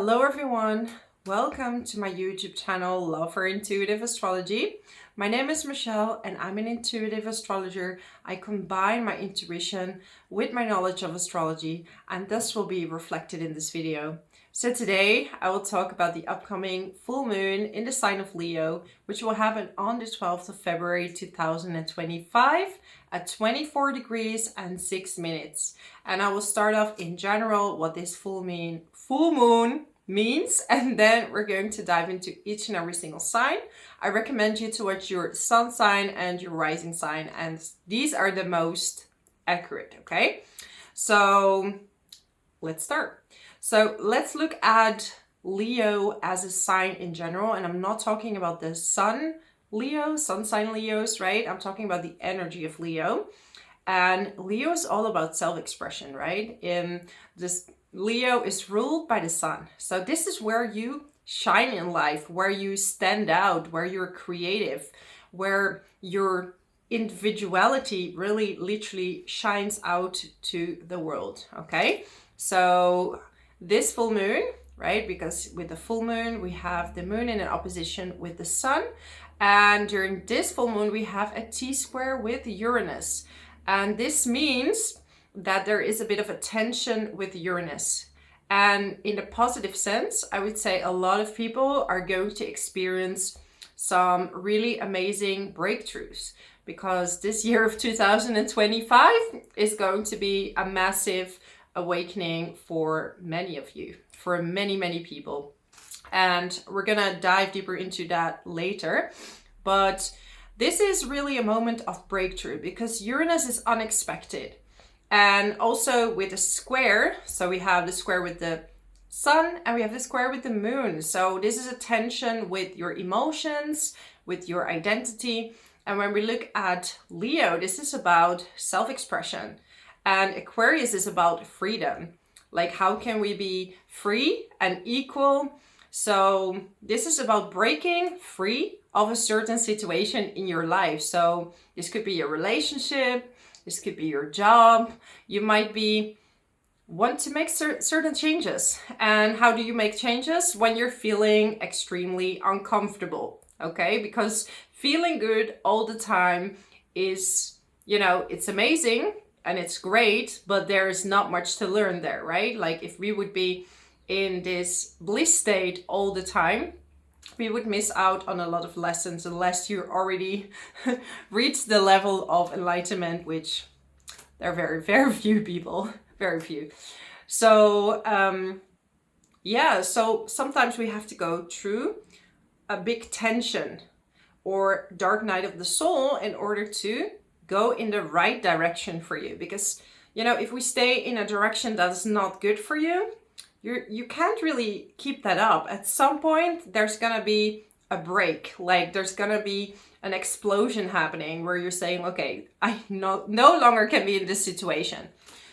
Hello everyone, welcome to my YouTube channel Love for Intuitive Astrology. My name is Michelle and I'm an intuitive astrologer. I combine my intuition with my knowledge of astrology, and this will be reflected in this video. So today I will talk about the upcoming full moon in the sign of Leo, which will happen on the 12th of February 2025 at 24 degrees and 6 minutes. And I will start off in general what this full moon means, and then we're going to dive into each and every single sign. I recommend you to watch your sun sign and your rising sign, and these are the most accurate, okay? So let's start. So let's look at Leo as a sign in general, and I'm not talking about the sun sign Leos, right? I'm talking about the energy of Leo. And Leo is all about self-expression, right? Leo is ruled by the sun. So this is where you shine in life, where you stand out, where you're creative, where your individuality really literally shines out to the world, okay? So this full moon, right? Because with the full moon, we have the moon in an opposition with the sun. And during this full moon, we have a T-square with Uranus. And this means that there is a bit of a tension with Uranus. And in a positive sense, I would say a lot of people are going to experience some really amazing breakthroughs, because this year of 2025 is going to be a massive awakening for many of you, for many, many people. And we're gonna dive deeper into that later. But this is really a moment of breakthrough because Uranus is unexpected. And also with a square, so we have the square with the sun and we have the square with the moon. So this is a tension with your emotions, with your identity. And when we look at Leo, this is about self-expression. And Aquarius is about freedom. Like, how can we be free and equal? So this is about breaking free of a certain situation in your life. So this could be a relationship, this could be your job. You might want to make certain changes. And how do you make changes? When you're feeling extremely uncomfortable, okay? Because feeling good all the time is, it's amazing and it's great, but there is not much to learn there, right? Like, if we would be in this bliss state all the time, we would miss out on a lot of lessons unless you already reached the level of enlightenment, which there are very, very few people, very few. So, so sometimes we have to go through a big tension or dark night of the soul in order to go in the right direction for you. Because, if we stay in a direction that is not good for you, you can't really keep that up. At some point, there's gonna be a break. Like, there's gonna be an explosion happening where you're saying, okay, I no longer can be in this situation.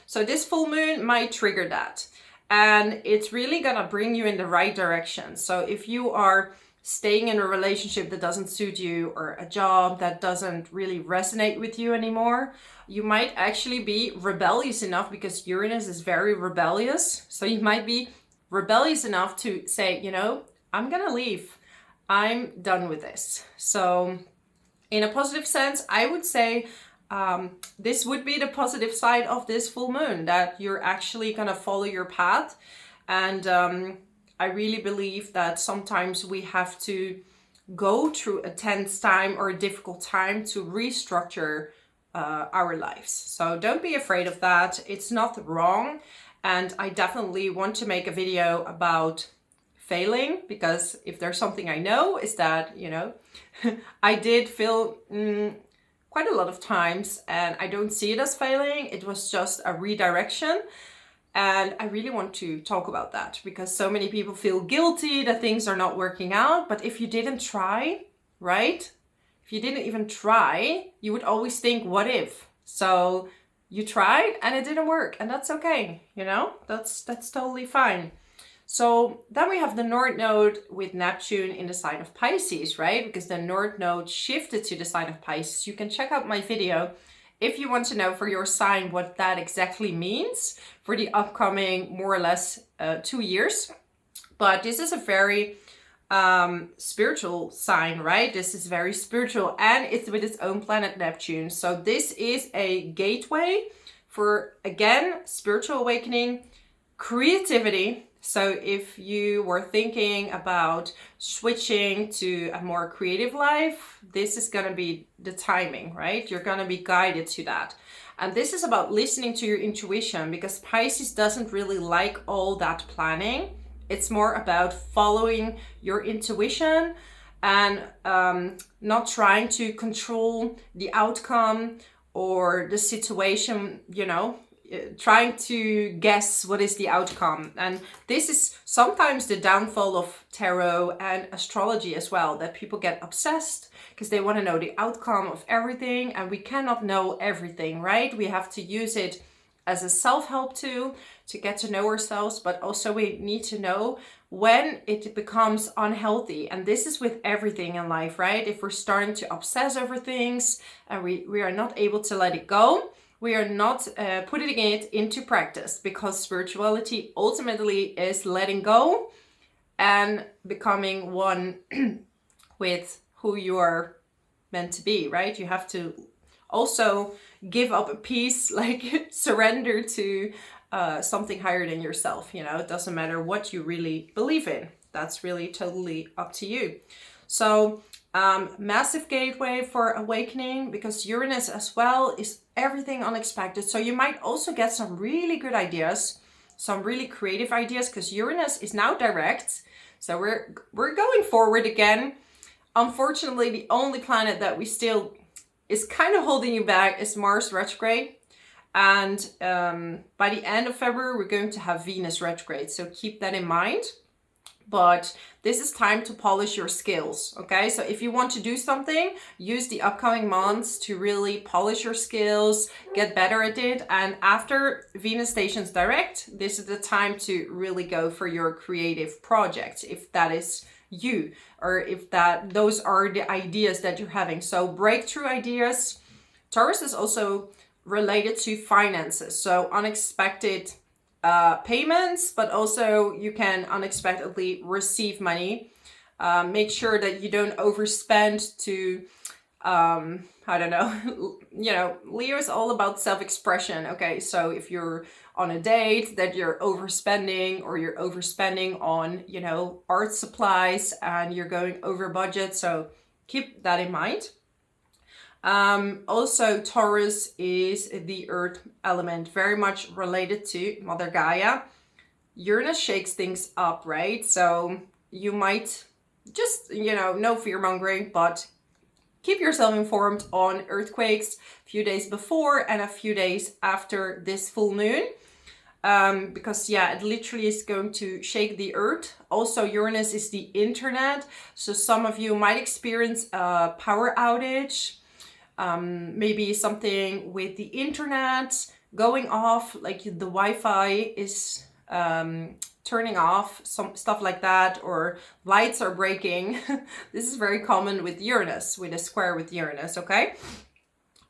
So this full moon might trigger that. And it's really gonna bring you in the right direction. So if you are staying in a relationship that doesn't suit you, or a job that doesn't really resonate with you anymore, you might actually be rebellious enough, because Uranus is very rebellious. So you might be rebellious enough to say, I'm gonna leave. I'm done with this. So in a positive sense, I would say this would be the positive side of this full moon, that you're actually gonna follow your path. And I really believe that sometimes we have to go through a tense time or a difficult time to restructure our lives. So don't be afraid of that. It's not wrong. And I definitely want to make a video about failing, because if there's something I know is that, I did fail quite a lot of times, and I don't see it as failing. It was just a redirection. And I really want to talk about that, because so many people feel guilty that things are not working out. But if you didn't try, right? If you didn't even try, you would always think, what if? So you tried and it didn't work, and that's okay. That's totally fine. So then we have the North Node with Neptune in the sign of Pisces, right? Because the North Node shifted to the sign of Pisces. You can check out my video if you want to know for your sign what that exactly means for the upcoming more or less 2 years. But this is a very spiritual sign, right? This is very spiritual, and it's with its own planet Neptune. So this is a gateway for, again, spiritual awakening, creativity. So if you were thinking about switching to a more creative life, this is going to be the timing, right? You're going to be guided to that. And this is about listening to your intuition, because Pisces doesn't really like all that planning. It's more about following your intuition and not trying to control the outcome or the situation, you know, trying to guess what is the outcome. And this is sometimes the downfall of tarot and astrology as well, that people get obsessed because they want to know the outcome of everything, and we cannot know everything, right? We have to use it as a self-help tool to get to know ourselves, but also we need to know when it becomes unhealthy. And this is with everything in life, right? If we're starting to obsess over things and we are not able to let it go, we are not putting it into practice, because spirituality ultimately is letting go and becoming one with who you are meant to be, right? You have to also give up a piece, like surrender to something higher than yourself. You know, it doesn't matter what you really believe in. That's really totally up to you. So massive gateway for awakening, because Uranus as well is everything unexpected. So you might also get some really good ideas, some really creative ideas, because Uranus is now direct. So we're going forward again. Unfortunately, the only planet that we still is kind of holding you back is Mars retrograde. And by the end of February, we're going to have Venus retrograde. So keep that in mind. But this is time to polish your skills, okay? So if you want to do something, use the upcoming months to really polish your skills, get better at it. And after Venus stations direct, this is the time to really go for your creative projects, if that is you, or if those are the ideas that you're having. So breakthrough ideas. Taurus is also related to finances, so unexpected payments, but also you can unexpectedly receive money. Make sure that you don't overspend to I don't know, you know, Leo is all about self-expression. Okay, so if you're on a date that you're overspending, or you're overspending on, you know, art supplies, and you're going over budget, so keep that in mind. Also, Taurus is the earth element, very much related to Mother Gaia. Uranus shakes things up, right? So you might just, you know, no fear mongering, but keep yourself informed on earthquakes a few days before and a few days after this full moon. Because yeah, it literally is going to shake the earth. Also, Uranus is the internet. So some of you might experience a power outage. Maybe something with the internet going off, like the Wi-Fi is turning off, some stuff like that, or lights are breaking. This is very common with Uranus, with a square with Uranus, okay?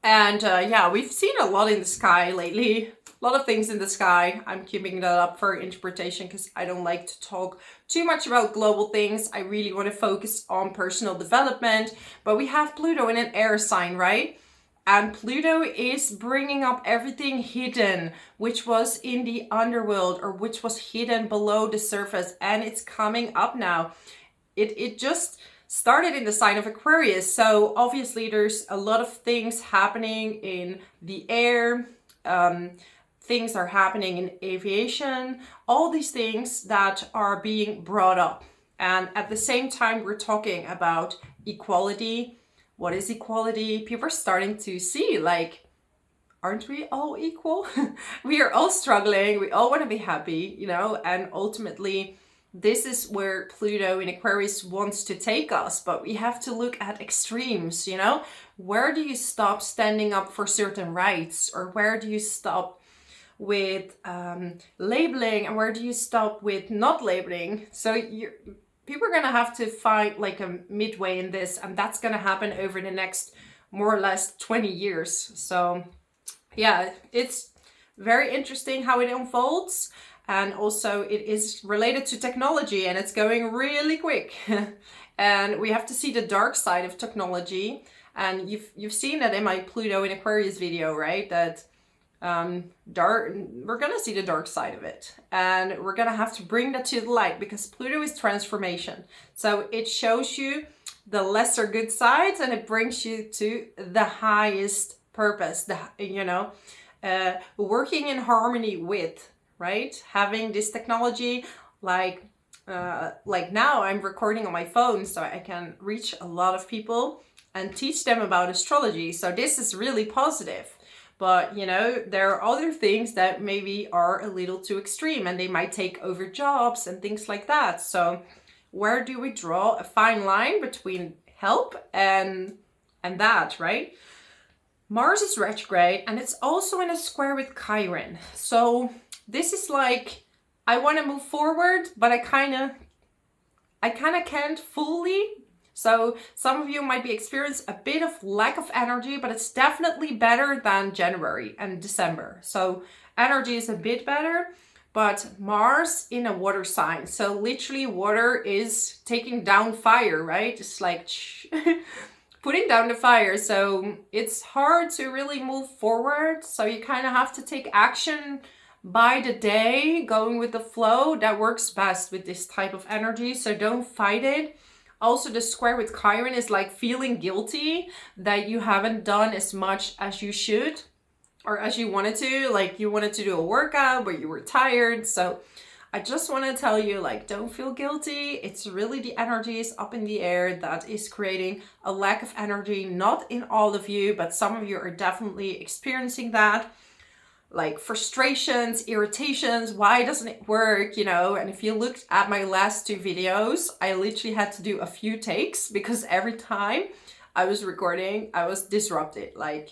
And yeah, we've seen a lot in the sky lately. A lot of things in the sky. I'm keeping that up for interpretation because I don't like to talk too much about global things. I really want to focus on personal development. But we have Pluto in an air sign, right? And Pluto is bringing up everything hidden, which was in the underworld, or which was hidden below the surface. And it's coming up now. It just started in the sign of Aquarius. So obviously there's a lot of things happening in the air. Things are happening in aviation, all these things that are being brought up. And at the same time, we're talking about equality. What is equality? People are starting to see, like, aren't we all equal? We are all struggling. We all want to be happy, you know, and ultimately, this is where Pluto in Aquarius wants to take us, but we have to look at extremes, you know? Where do you stop standing up for certain rights? Or where do you stop with labeling, and where do you stop with not labeling? So people are going to have to find like a midway in this, and that's going to happen over the next more or less 20 years. So yeah, it's very interesting how it unfolds. And also it is related to technology and it's going really quick. And we have to see the dark side of technology. And you've seen that in my Pluto in Aquarius video, right? That we're gonna see the dark side of it, and we're gonna have to bring that to the light, because Pluto is transformation. So it shows you the lesser good sides and it brings you to the highest purpose, working in harmony with, right? Having this technology, like now I'm recording on my phone, so I can reach a lot of people and teach them about astrology. So this is really positive. But, there are other things that maybe are a little too extreme and they might take over jobs and things like that. So where do we draw a fine line between help and that, right? Mars is retrograde and it's also in a square with Chiron. So this is like, I want to move forward, but I kind of can't fully. So some of you might be experiencing a bit of lack of energy, but it's definitely better than January and December. So energy is a bit better, but Mars in a water sign. So literally water is taking down fire, right? It's like putting down the fire. So it's hard to really move forward. So you kind of have to take action by the day, going with the flow. That works best with this type of energy. So don't fight it. Also, the square with Chiron is like feeling guilty that you haven't done as much as you should or as you wanted to. Like you wanted to do a workout, but you were tired. So I just want to tell you, like, don't feel guilty. It's really the energies up in the air that is creating a lack of energy, not in all of you, but some of you are definitely experiencing that. Like frustrations, irritations, why doesn't it work, And if you looked at my last two videos, I literally had to do a few takes because every time I was recording, I was disrupted. Like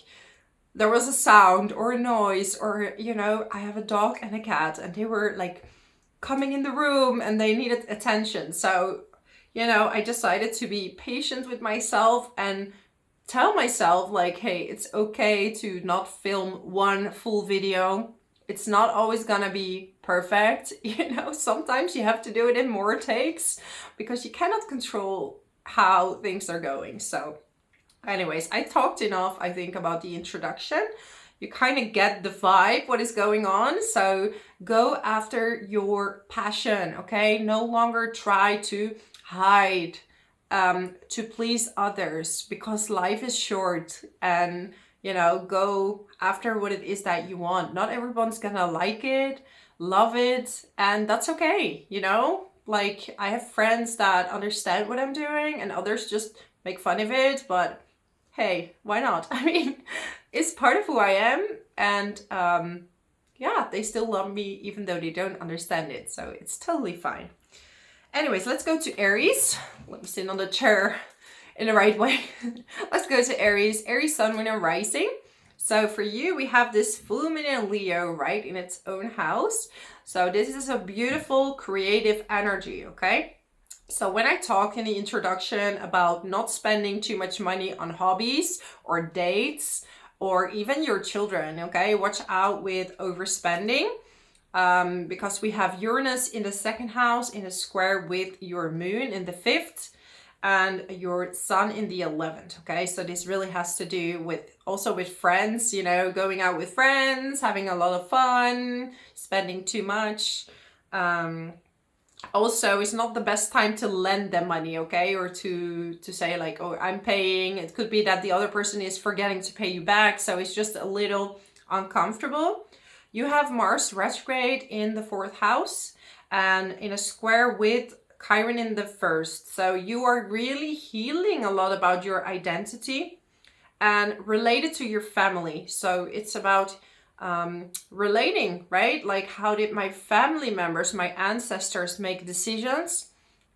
there was a sound or a noise or, I have a dog and a cat and they were like coming in the room and they needed attention. So, I decided to be patient with myself and tell myself like, hey, it's okay to not film one full video. It's not always gonna be perfect. Sometimes you have to do it in more takes because you cannot control how things are going. So anyways, I talked enough, I think, about the introduction. You kind of get the vibe, what is going on. So go after your passion, okay? No longer try to hide to please others, because life is short, and go after what it is that you want. Not everyone's gonna like it, love it, and that's okay. Like I have friends that understand what I'm doing and others just make fun of it, but hey, why not? I mean, it's part of who I am, and they still love me even though they don't understand it, so it's totally fine. Anyways, let's go to Aries. Let me sit on the chair in the right way. Let's go to Aries. Aries sun, moon, and rising. So for you, we have this full moon in Leo, right, in its own house. So this is a beautiful creative energy, okay? So when I talk in the introduction about not spending too much money on hobbies or dates or even your children, okay, watch out with overspending. Because we have Uranus in the second house in a square with your moon in the 5th and your sun in the 11th. Okay, so this really has to do with also with friends, going out with friends, having a lot of fun, spending too much. Also, it's not the best time to lend them money, okay, or to say like, oh, I'm paying. It could be that the other person is forgetting to pay you back, so it's just a little uncomfortable. You have Mars retrograde in the 4th house and in a square with Chiron in the 1st. So you are really healing a lot about your identity and related to your family. So it's about relating, right? Like, how did my family members, my ancestors make decisions?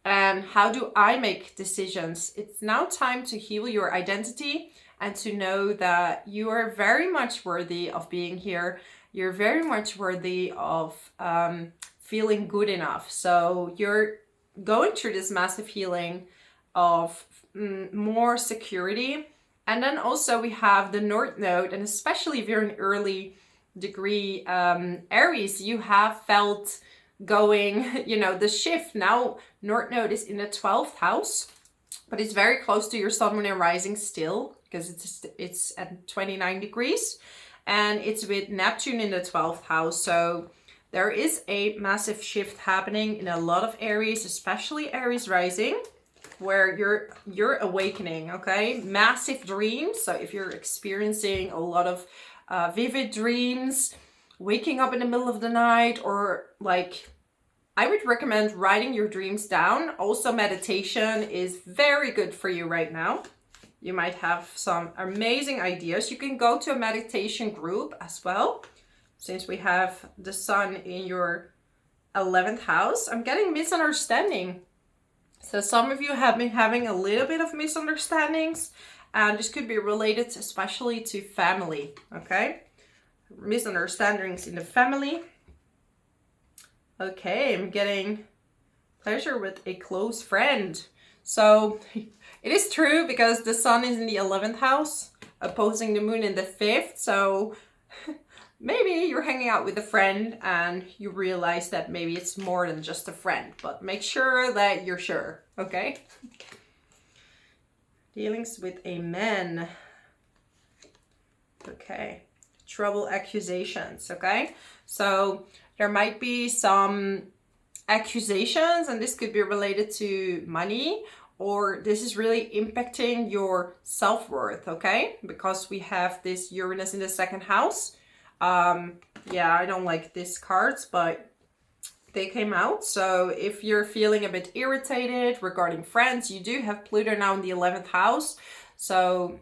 And how do I make decisions? It's now time to heal your identity and to know that you are very much worthy of being here. You're very much worthy of feeling good enough. So you're going through this massive healing of more security. And then also we have the North Node, and especially if you're an early degree Aries, you have felt going, you know, the shift. Now North Node is in the 12th house, but it's very close to your Sun, Moon, and Rising still, because it's at 29 degrees, and it's with Neptune in the 12th house. So there is a massive shift happening in a lot of Aries, especially Aries rising, where you're awakening. Okay, massive dreams. So if you're experiencing a lot of vivid dreams, waking up in the middle of the night, or like, I would recommend writing your dreams down. Also, meditation is very good for you right now. You might have some amazing ideas. You can go to a meditation group as well, since we have the Sun in your 11th house. I'm getting misunderstanding. So some of you have been having a little bit of misunderstandings, and this could be related especially to family, okay? Misunderstandings in the family. Okay, I'm getting pleasure with a close friend. So it is true, because the Sun is in the 11th house, opposing the Moon in the 5th. So maybe you're hanging out with a friend and you realize that maybe it's more than just a friend, but make sure that you're sure, okay? Dealings with a man. Okay. Trouble, accusations, okay? So there might be some accusations, and this could be related to money, or this is really impacting your self-worth, okay? Because we have this Uranus in the 2nd house. Yeah, I don't like these cards, but they came out. So if you're feeling a bit irritated regarding friends, you do have Pluto now in the 11th house. So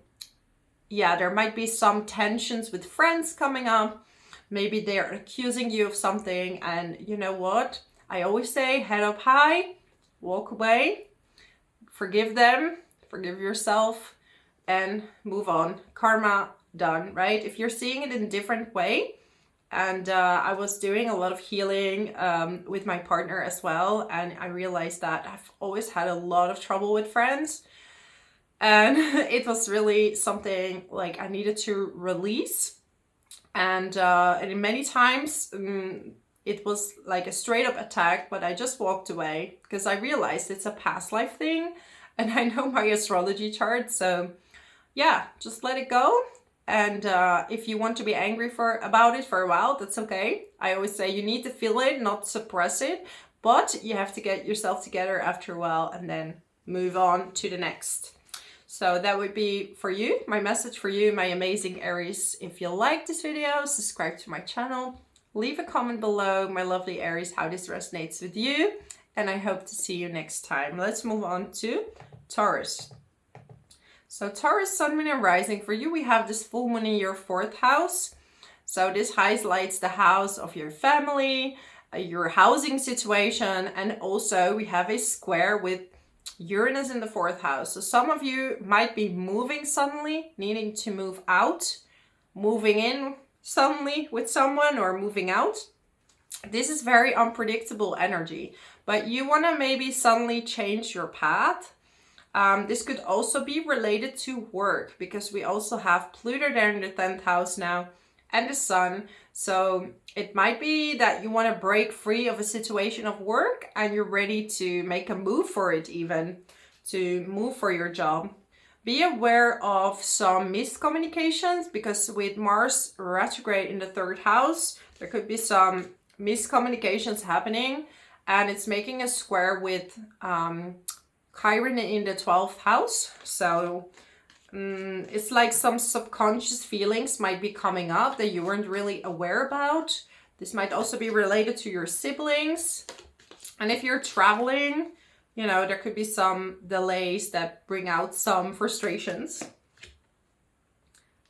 yeah, there might be some tensions with friends coming up. Maybe they're accusing you of something, and you know what? I always say, head up high, walk away, forgive them, forgive yourself, and move on. Karma done, right? If you're seeing it in a different way, and I was doing a lot of healing with my partner as well, and I realized that I've always had a lot of trouble with friends, and it was really something like I needed to release. And many times it was like a straight up attack, but I just walked away because I realized it's a past life thing, and I know my astrology chart. So yeah, just let it go. And if you want to be angry about it for a while, that's okay. I always say you need to feel it, not suppress it, but you have to get yourself together after a while and then move on to the next. So that would be for you, my message for you, my amazing Aries. If you like this video, subscribe to my channel, leave a comment below, my lovely Aries, how this resonates with you, and I hope to see you next time. Let's move on to Taurus. So Taurus, Sun, Moon, and Rising. For you, we have this full moon in your 4th house. So this highlights the house of your family, your housing situation, and also we have a square with Uranus in the 4th house. So some of you might be moving suddenly, needing to move out, moving in suddenly with someone, or moving out. This is very unpredictable energy, but you want to maybe suddenly change your path. This could also be related to work, because we also have Pluto there in the 10th house now, and the Sun. So it might be that you want to break free of a situation of work and you're ready to make a move for it, even to move for your job. Be aware of some miscommunications, because with Mars retrograde in the 3rd house, there could be some miscommunications happening, and it's making a square with Chiron in the 12th house. So it's like some subconscious feelings might be coming up that you weren't really aware about. This might also be related to your siblings. And if you're traveling, you know, there could be some delays that bring out some frustrations.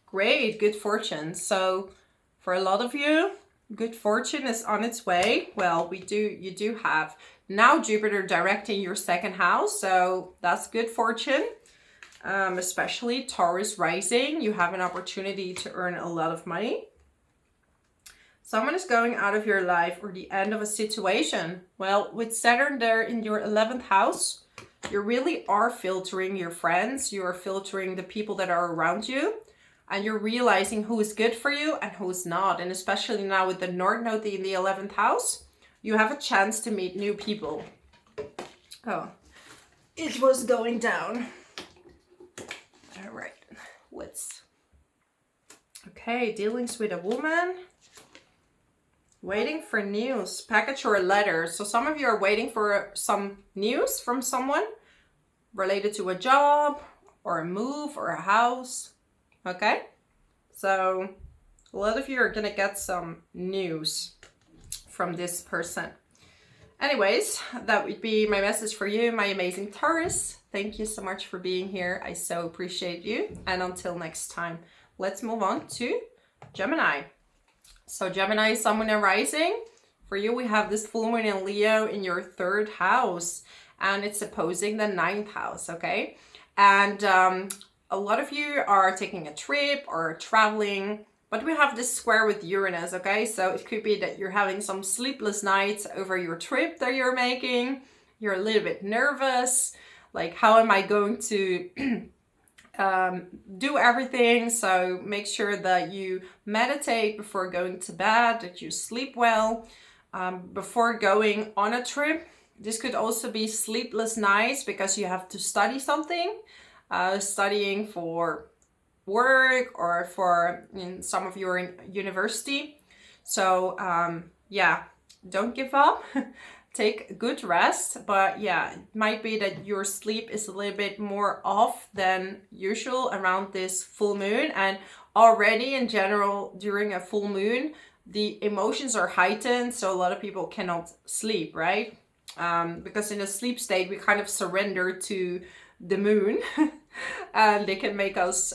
Great, good fortune. So for a lot of you, good fortune is on its way. Well, you do have now Jupiter directing your 2nd house, so that's good fortune. Especially Taurus rising, you have an opportunity to earn a lot of money. Someone is going out of your life, or the end of a situation. Well, with Saturn there in your 11th house, you really are filtering your friends. You are filtering the people that are around you. and you're realizing who is good for you and who's not. And especially now with the North Node in the 11th house, you have a chance to meet new people. Oh, it was going down. All right, okay, dealings with a woman. Waiting for news, package or a letter. So some of you are waiting for some news from someone related to a job or a move or a house. Okay, so a lot of you are gonna get some news from this person. Anyways, that would be my message for you, my amazing Taurus. Thank you so much for being here. I so appreciate you. And until next time, let's move on to Gemini. So Gemini, Sun, Moon, and Rising. For you, we have this full moon in Leo in your 3rd house, and it's opposing the 9th house, okay? And a lot of you are taking a trip or traveling, but we have this square with Uranus, okay? So it could be that you're having some sleepless nights over your trip that you're making. You're a little bit nervous, like how am I going to do everything? So make sure that you meditate before going to bed, that you sleep well before going on a trip. This could also be sleepless nights because you have to study something, studying for work or for some of you are in university. So yeah, don't give up. Take good rest, but yeah, it might be that your sleep is a little bit more off than usual around this full moon. And already in general during a full moon, the emotions are heightened, so a lot of people cannot sleep, right? Because in a sleep state we kind of surrender to the moon and they can make us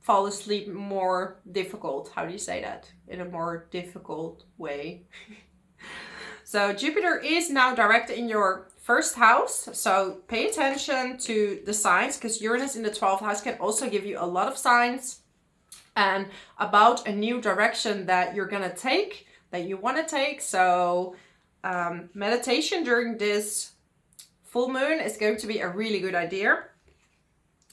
fall asleep more difficult. How do you say that? In a more difficult way. So Jupiter is now direct in your 1st house. So pay attention to the signs, because Uranus in the 12th house can also give you a lot of signs and about a new direction that you're going to take, that you want to take. So meditation during this full moon is going to be a really good idea.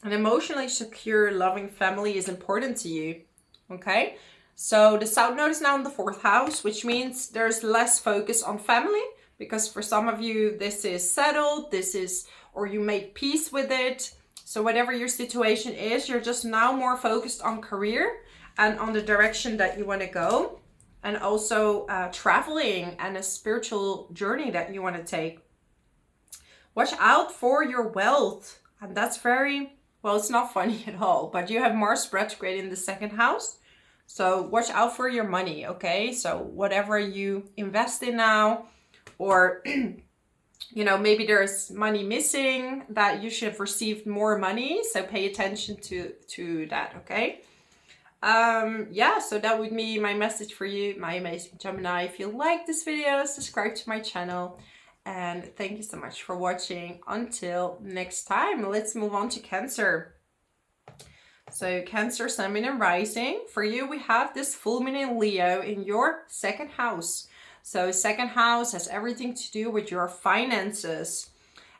An emotionally secure, loving family is important to you. Okay. So the South Node is now in the 4th house, which means there's less focus on family, because for some of you, this is settled, or you made peace with it. So whatever your situation is, you're just now more focused on career and on the direction that you want to go, and also traveling and a spiritual journey that you want to take. Watch out for your wealth. And that's well, it's not funny at all, but you have Mars retrograde in the 2nd house. So watch out for your money, okay? So whatever you invest in now, or, you know, maybe there's money missing that you should have received more money. So pay attention to that, okay? Yeah, so that would be my message for you, my amazing Gemini. If you like this video, subscribe to my channel. And thank you so much for watching. Until next time, let's move on to Cancer. So Cancer, Sun, Moon, and Rising. For you, we have this full moon in Leo in your 2nd house. So 2nd house has everything to do with your finances.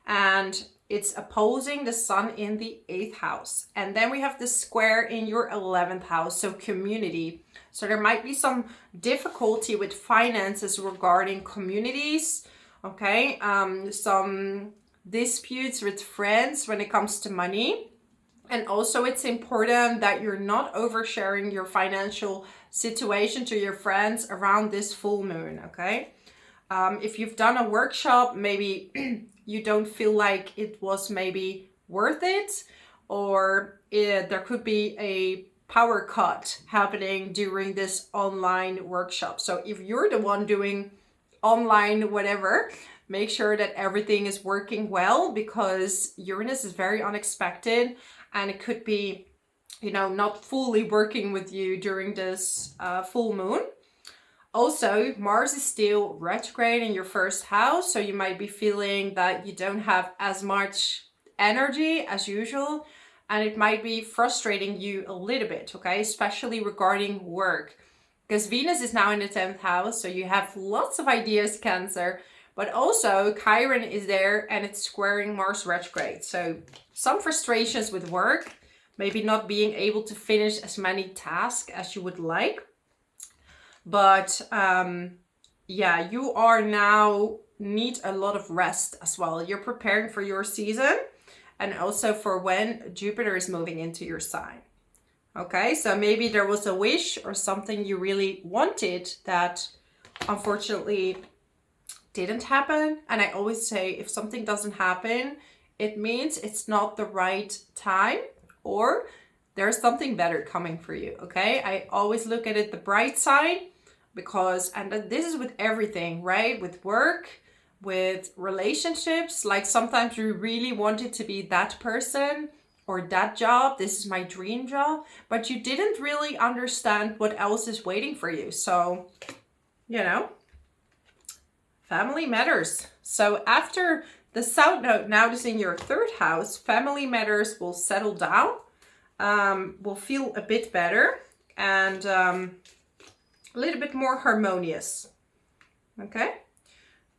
And it's opposing the Sun in the 8th house. And then we have the square in your 11th house, so community. So there might be some difficulty with finances regarding communities. Okay, some disputes with friends when it comes to money. And also it's important that you're not oversharing your financial situation to your friends around this full moon, okay? If you've done a workshop, maybe you don't feel like it was maybe worth it, or there could be a power cut happening during this online workshop. So if you're the one doing online whatever, make sure that everything is working well, because Uranus is very unexpected and it could be, you know, not fully working with you during this full moon. Also, Mars is still retrograde in your 1st house, so you might be feeling that you don't have as much energy as usual, and it might be frustrating you a little bit, okay, especially regarding work. Because Venus is now in the 10th house, so you have lots of ideas, Cancer. But also Chiron is there and it's squaring Mars retrograde. So some frustrations with work, maybe not being able to finish as many tasks as you would like. But yeah, you are now need a lot of rest as well. You're preparing for your season and also for when Jupiter is moving into your sign. Okay, so maybe there was a wish or something you really wanted that unfortunately didn't happen. And I always say, if something doesn't happen, it means it's not the right time or there's something better coming for you. Okay, I always look at it the bright side, because, and this is with everything, right? With work, with relationships, like sometimes you really wanted to be that person or that job. This is my dream job, but you didn't really understand what else is waiting for you. So, you know, family matters. So after the South Node now is in your third house, family matters will settle down, will feel a bit better, and a little bit more harmonious. Okay.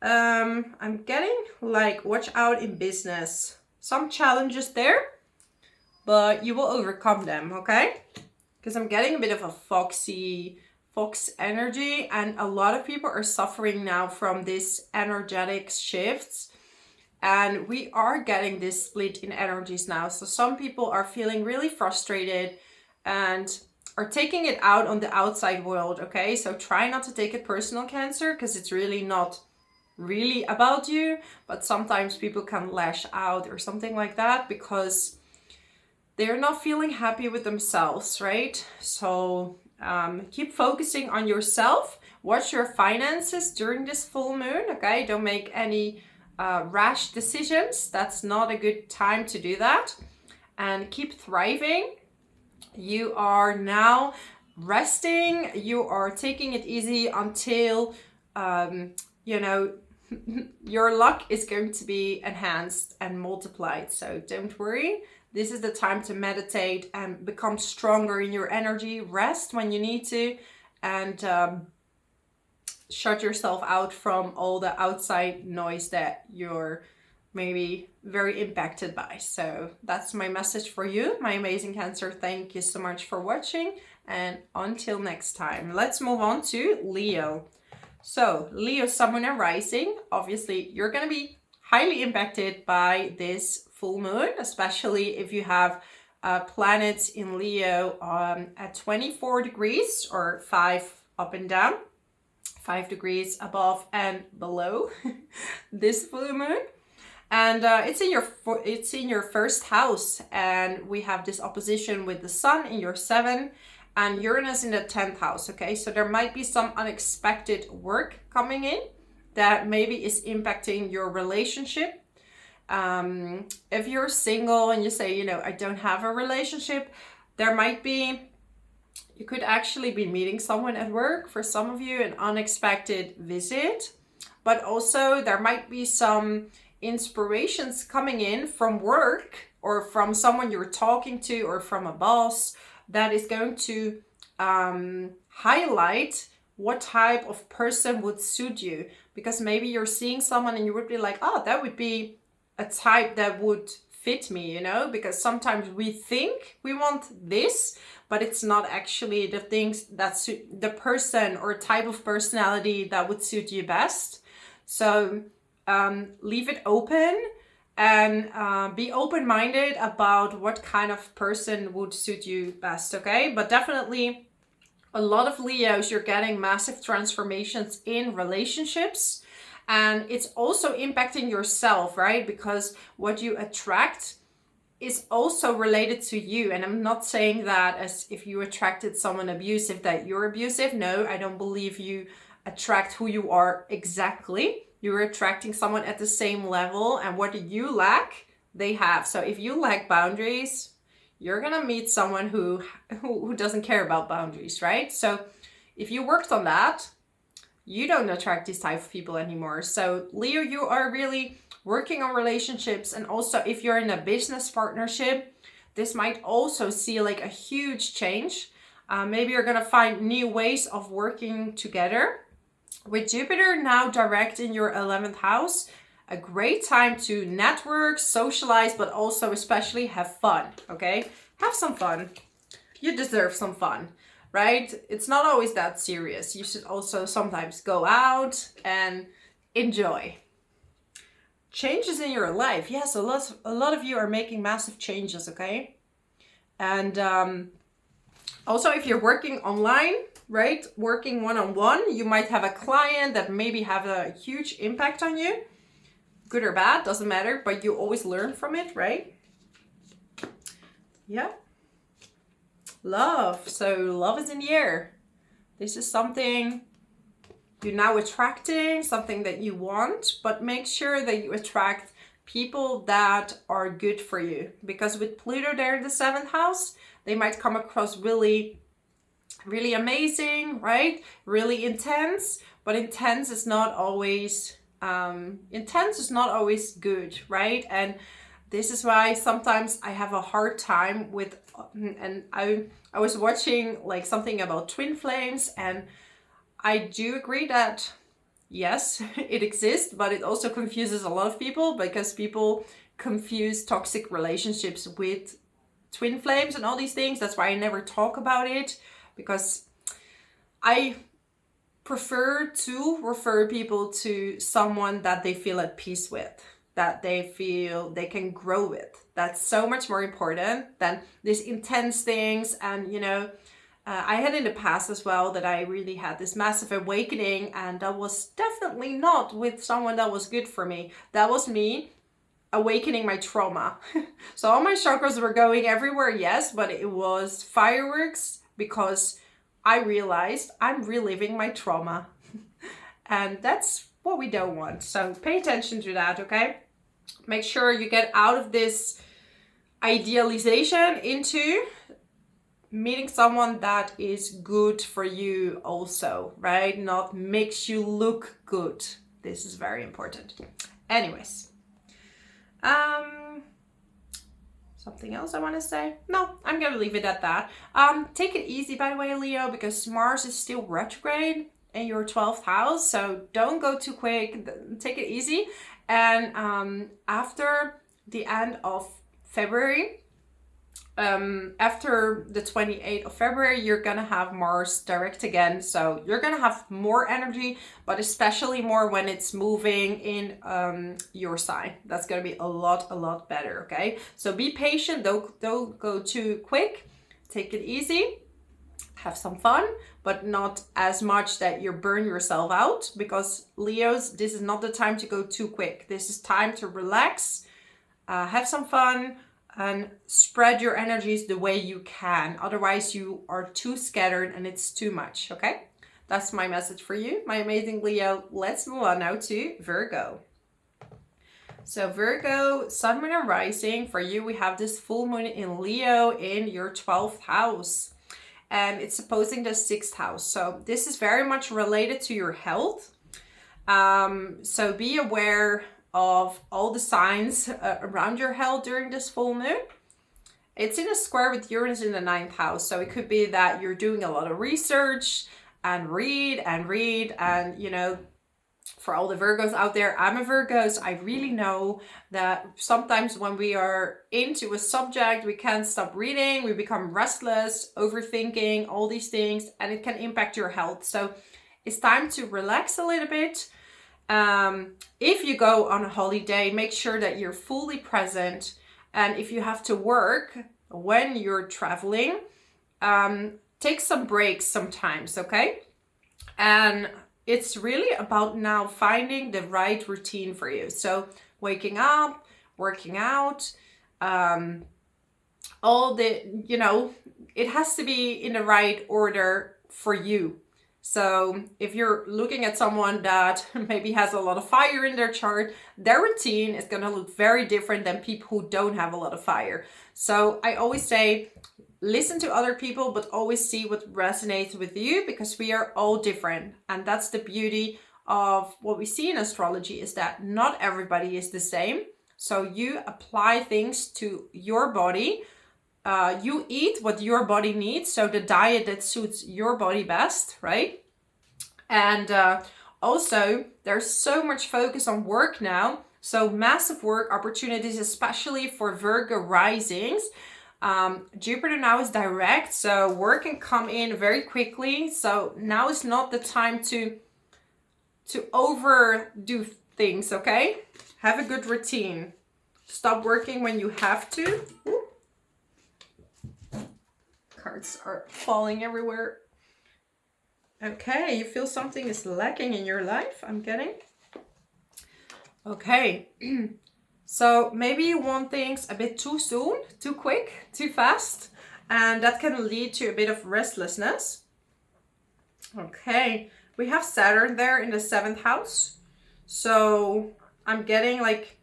I'm getting like, watch out in business. Some challenges there, but you will overcome them, okay? Because I'm getting a bit of a fox energy, and a lot of people are suffering now from this energetic shifts. And we are getting this split in energies now. So some people are feeling really frustrated and are taking it out on the outside world, okay? So try not to take it personal, Cancer, because it's really not really about you. But sometimes people can lash out or something like that because they're not feeling happy with themselves, right? So keep focusing on yourself. Watch your finances during this full moon, okay? Don't make any rash decisions. That's not a good time to do that. And keep thriving. You are now resting. You are taking it easy until, you know, your luck is going to be enhanced and multiplied. So don't worry. This is the time to meditate and become stronger in your energy. Rest when you need to, and shut yourself out from all the outside noise that you're maybe very impacted by. So that's my message for you, my amazing Cancer. Thank you so much for watching, and until next time, let's move on to Leo. So Leo, Sun, and Rising, obviously you're going to be highly impacted by this full moon, especially if you have planets in Leo at 24 degrees or 5 up and down, 5 degrees above and below this full moon. And it's in your first house, and we have this opposition with the Sun in your 7th and Uranus in the 10th house. Okay, so there might be some unexpected work coming in that maybe is impacting your relationship. If you're single and you say, you know, I don't have a relationship, there might be, you could actually be meeting someone at work. For some of you, an unexpected visit, but also there might be some inspirations coming in from work or from someone you're talking to or from a boss that is going to highlight what type of person would suit you. Because maybe you're seeing someone and you would be like, oh, that would be a type that would fit me, you know, because sometimes we think we want this, but it's not actually the things that suit the person or type of personality that would suit you best. So leave it open and be open-minded about what kind of person would suit you best, okay? But definitely a lot of Leos, you're getting massive transformations in relationships, and it's also impacting yourself, right? Because what you attract is also related to you. And I'm not saying that as if you attracted someone abusive that you're abusive. No, I don't believe you attract who you are exactly. You're attracting someone at the same level, and what you lack, they have. So if you lack boundaries, you're gonna meet someone who doesn't care about boundaries, right? So if you worked on that, you don't attract these type of people anymore. So Leo, you are really working on relationships, and also if you're in a business partnership, this might also see like a huge change. Maybe you're gonna find new ways of working together. With Jupiter now direct in your 11th house, a great time to network, socialize, but also especially have fun, okay? Have some fun. You deserve some fun, right? It's not always that serious. You should also sometimes go out and enjoy. Changes in your life. Yes, a lot of you are making massive changes, okay? And also, if you're working online, right, working one-on-one, you might have a client that maybe have a huge impact on you. Good or bad, doesn't matter, but you always learn from it, right? Yeah. Love. So love is in the air. This is something you're now attracting, something that you want, but make sure that you attract people that are good for you. Because with Pluto there in the 7th house, they might come across really amazing, right? Really intense, but intense is not always good, right? And this is why sometimes I have a hard time with, and I was watching like something about twin flames, and I do agree that yes, it exists, but it also confuses a lot of people because people confuse toxic relationships with twin flames and all these things. That's why I never talk about it, because I prefer to refer people to someone that they feel at peace with, that they feel they can grow with. That's so much more important than these intense things. And you know, I had in the past as well that I really had this massive awakening, and that was definitely not with someone that was good for me. That was me awakening my trauma. So all my chakras were going everywhere, yes, but it was fireworks because I realized I'm reliving my trauma. And that's what we don't want. So pay attention to that, okay? Make sure you get out of this idealization into meeting someone that is good for you also, right? Not makes you look good. This is very important. Anyways, something else I want to say? No, I'm gonna leave it at that. Take it easy, by the way, Leo, because Mars is still retrograde in your 12th house, so don't go too quick. Take it easy. And after the end of February, after the 28th of February, you're gonna have Mars direct again, so you're gonna have more energy, but especially more when it's moving in your sign. That's gonna be a lot better, okay? So be patient, don't go too quick, take it easy, have some fun, but not as much that you burn yourself out, because Leos, this is not the time to go too quick. This is time to relax, have some fun, and spread your energies the way you can. Otherwise, you are too scattered and it's too much, okay? That's my message for you, my amazing Leo. Let's move on now to Virgo. So Virgo, Sun, Moon, and Rising. For you, we have this full moon in Leo in your 12th house. And it's opposing the 6th house. So this is very much related to your health. So be aware of all the signs around your health during this full moon. It's in a square with Uranus in the 9th house. So it could be that you're doing a lot of research and read and you know, for all the Virgos out there, I'm a Virgo, so I really know that sometimes when we are into a subject, we can't stop reading, we become restless, overthinking, all these things, and it can impact your health. So it's time to relax a little bit. If you go on a holiday, make sure that you're fully present. And if you have to work when you're traveling, take some breaks sometimes, okay? And it's really about now finding the right routine for you. So waking up, working out, all the, you know, it has to be in the right order for you. So if you're looking at someone that maybe has a lot of fire in their chart, their routine is going to look very different than people who don't have a lot of fire. So I always say, listen to other people, but always see what resonates with you, because we are all different. And that's the beauty of what we see in astrology, is that not everybody is the same. So you apply things to your body. You eat what your body needs, so the diet that suits your body best, right? And also, there's so much focus on work now. So massive work opportunities, especially for Virgo risings. Jupiter now is direct, so work can come in very quickly. So now is not the time to overdo things, okay? Have a good routine. Stop working when you have to. Ooh. Cards are falling everywhere. Okay, you feel something is lacking in your life, I'm getting. Okay, so maybe you want things a bit too soon, too quick, too fast, and that can lead to a bit of restlessness. Okay, we have Saturn there in the 7th house. So I'm getting like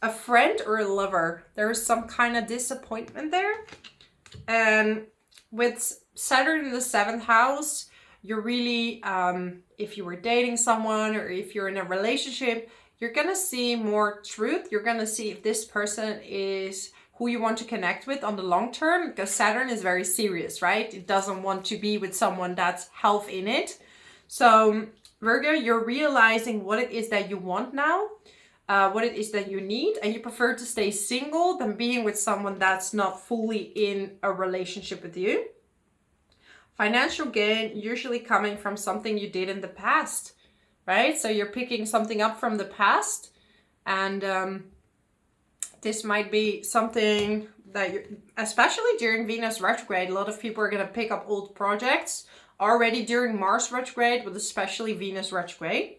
a friend or a lover. There is some kind of disappointment there. And with Saturn in the 7th house, you're really, if you were dating someone or if you're in a relationship, you're going to see more truth. You're going to see if this person is who you want to connect with on the long term, because Saturn is very serious, right? It doesn't want to be with someone that's half in it. So Virgo, you're realizing what it is that you want now, what it is that you need, and you prefer to stay single than being with someone that's not fully in a relationship with you. Financial gain usually coming from something you did in the past, right? So you're picking something up from the past, and this might be something that you're, especially during Venus retrograde, a lot of people are going to pick up old projects already during Mars retrograde, but especially Venus retrograde.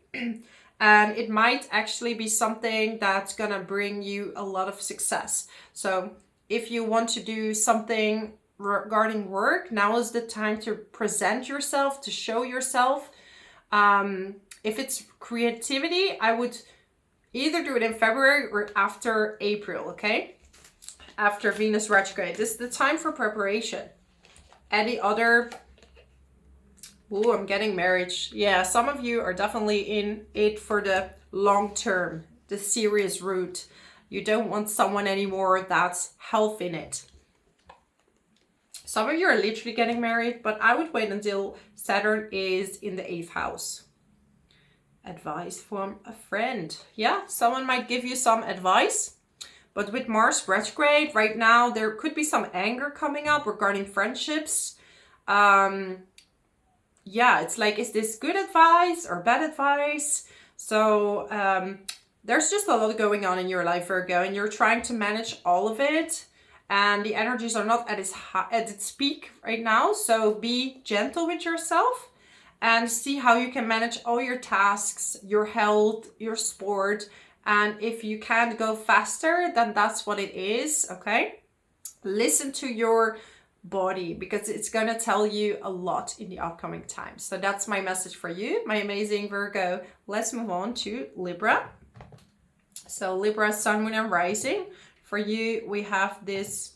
And it might actually be something that's going to bring you a lot of success. So if you want to do something regarding work, now is the time to present yourself, to show yourself. If it's creativity, I would either do it in February or after April, okay? After Venus retrograde. This is the time for preparation. Any other... Ooh, I'm getting marriage. Yeah, some of you are definitely in it for the long term, the serious route. You don't want someone anymore that's half in it. Some of you are literally getting married, but I would wait until Saturn is in the 8th house. Advice from a friend. Yeah, someone might give you some advice. But with Mars retrograde right now, there could be some anger coming up regarding friendships. Yeah, it's like, is this good advice or bad advice? So there's just a lot going on in your life, Virgo, and you're trying to manage all of it. And the energies are not at its peak right now. So be gentle with yourself and see how you can manage all your tasks, your health, your sport. And if you can't go faster, then that's what it is, okay? Listen to your body, because it's going to tell you a lot in the upcoming time. So that's my message for you, my amazing Virgo. Let's move on to Libra. So Libra, Sun, Moon, and Rising. For you, we have this...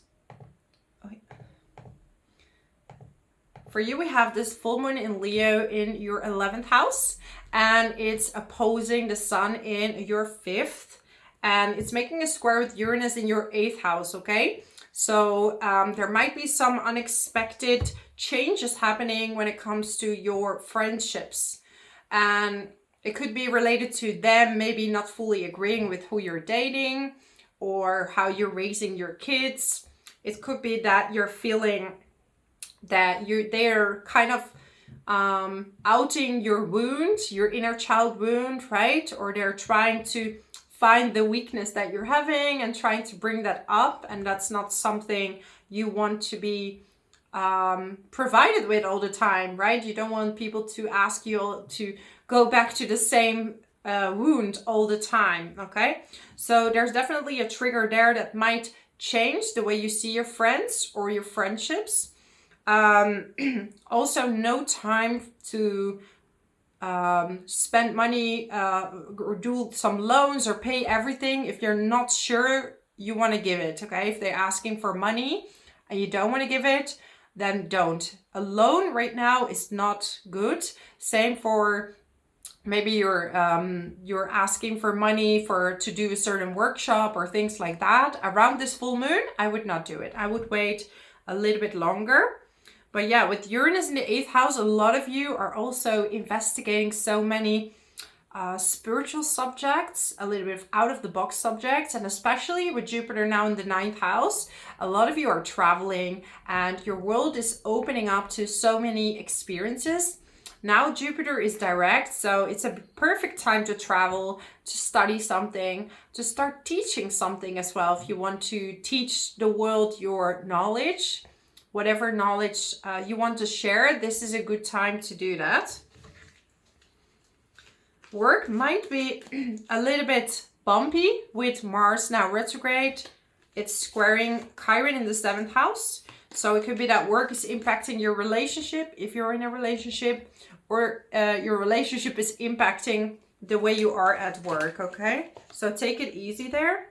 For you, we have this full moon in Leo in your 11th house, and it's opposing the sun in your 5th, and it's making a square with Uranus in your 8th house, okay? So there might be some unexpected changes happening when it comes to your friendships, and it could be related to them maybe not fully agreeing with who you're dating or how you're raising your kids. It could be that you're feeling that they're kind of outing your wound, your inner child wound, right? Or they're trying to find the weakness that you're having and trying to bring that up, and that's not something you want to be provided with all the time, right? You don't want people to ask you to go back to the same wound all the time, okay? So there's definitely a trigger there that might change the way you see your friends or your friendships. Also, no time to spend money or do some loans or pay everything if you're not sure you want to give it, okay? If they're asking for money and you don't want to give it, then don't. A loan right now is not good. Same for maybe you're asking for money to do a certain workshop or things like that. Around this full moon, I would not do it. I would wait a little bit longer. But yeah, with Uranus in the 8th house, a lot of you are also investigating so many spiritual subjects, a little bit of out of the box subjects, and especially with Jupiter now in the 9th house, a lot of you are traveling and your world is opening up to so many experiences. Now Jupiter is direct, so it's a perfect time to travel, to study something, to start teaching something as well. If you want to teach the world your knowledge, whatever knowledge you want to share, this is a good time to do that. Work might be a little bit bumpy with Mars now retrograde. It's squaring Chiron in the 7th house. So it could be that work is impacting your relationship if you're in a relationship, or your relationship is impacting the way you are at work, okay? So take it easy there.